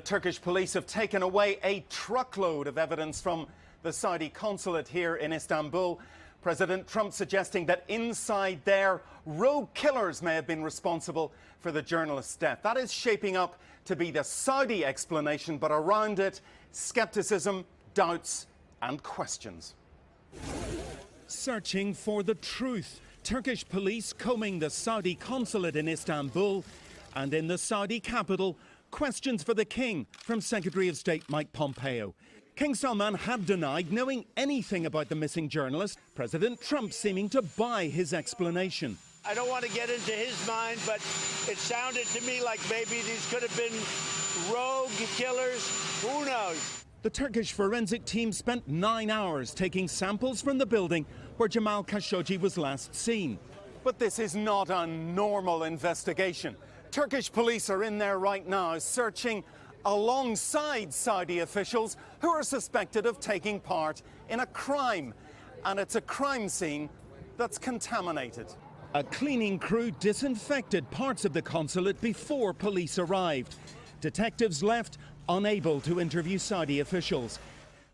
Turkish police have taken away a truckload of evidence from the Saudi consulate here in Istanbul. President Trump suggesting that inside there, rogue killers may have been responsible for the journalist's death. That is shaping up to be the Saudi explanation, but around it, skepticism, doubts and questions. Searching for the truth. Turkish police combing the Saudi consulate in Istanbul, and in the Saudi capital, questions for the king from Secretary of State Mike Pompeo. King Salman had denied knowing anything about the missing journalist, President Trump seeming to buy his explanation. I don't want to get into his mind, but it sounded to me like maybe these could have been rogue killers. Who knows? The Turkish forensic team spent 9 hours taking samples from the building where Jamal Khashoggi was last seen. But this is not a normal investigation. Turkish police are in there right now searching alongside Saudi officials who are suspected of taking part in a crime. And it's a crime scene that's contaminated. A cleaning crew disinfected parts of the consulate before police arrived. Detectives left unable to interview Saudi officials.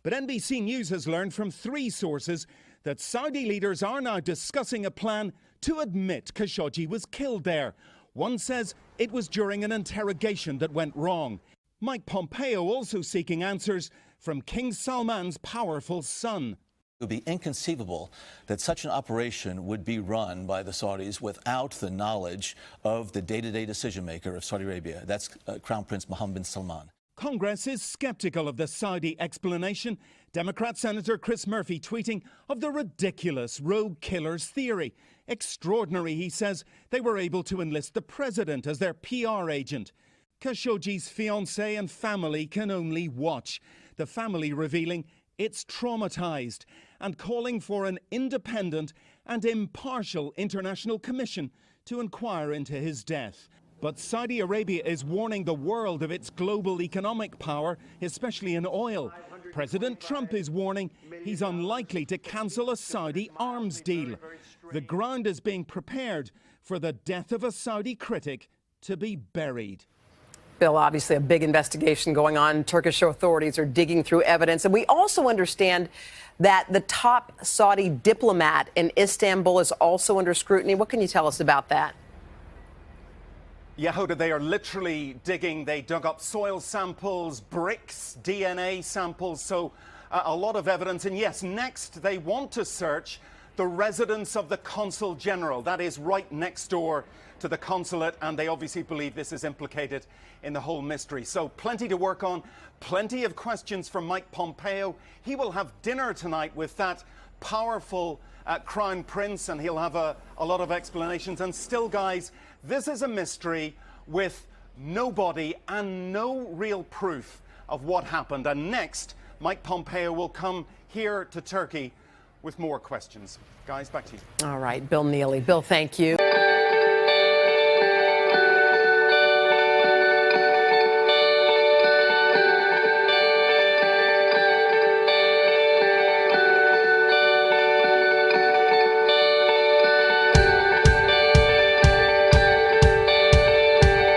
But NBC News has learned from 3 sources that Saudi leaders are now discussing a plan to admit Khashoggi was killed there. One says it was during an interrogation that went wrong. Mike Pompeo also seeking answers from King Salman's powerful son. It would be inconceivable that such an operation would be run by the Saudis without the knowledge of the day-to-day decision-maker of Saudi Arabia. That's Crown Prince Mohammed bin Salman. Congress is skeptical of the Saudi explanation. Democrat Senator Chris Murphy tweeting of the ridiculous rogue killers theory. Extraordinary, he says, they were able to enlist the president as their PR agent. Khashoggi's fiancée and family can only watch. The family revealing it's traumatized and calling for an independent and impartial international commission to inquire into his death. But Saudi Arabia is warning the world of its global economic power, especially in oil. President Trump is warning he's unlikely to cancel a Saudi arms deal. The ground is being prepared for the death of a Saudi critic to be buried. Bill, obviously a big investigation going on. Turkish authorities are digging through evidence. And we also understand that the top Saudi diplomat in Istanbul is also under scrutiny. What can you tell us about that? Yeah, Hoda, they are literally digging. They dug up soil samples, bricks, DNA samples, so a lot of evidence. And yes, next they want to search the residence of the Consul General. That is right next door to the consulate, and they obviously believe this is implicated in the whole mystery. So plenty to work on, plenty of questions from Mike Pompeo. He will have dinner tonight with that powerful Crown Prince, and he'll have a lot of explanations. And still, guys, this is a mystery with nobody and no real proof of what happened. And next, Mike Pompeo will come here to Turkey with more questions. Guys, back to you. All right, Bill Neely. Bill, thank you.